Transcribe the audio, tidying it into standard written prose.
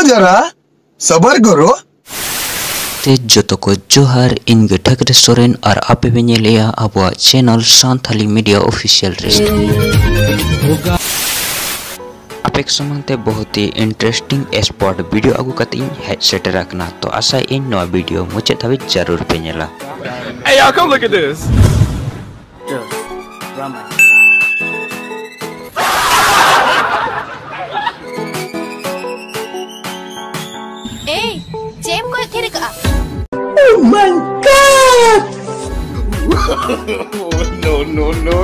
जरा सबर करो। ते जो को जोहार इन गठक रेस्टोरेंट और आप भी नेलिया अब चैनल सांथाली मीडिया ऑफिशियल रेस्टोरेंट आप एक समझते बहुत ही इंटरेस्टिंग स्पॉट वीडियो अगू कते हेड सेट रखना तो आशा इन नो वीडियो मुझे तभी जरूर पे नेला। Hey y'all, come look at this. Hey, Jem ko kiri ka? Oh my God! No. No.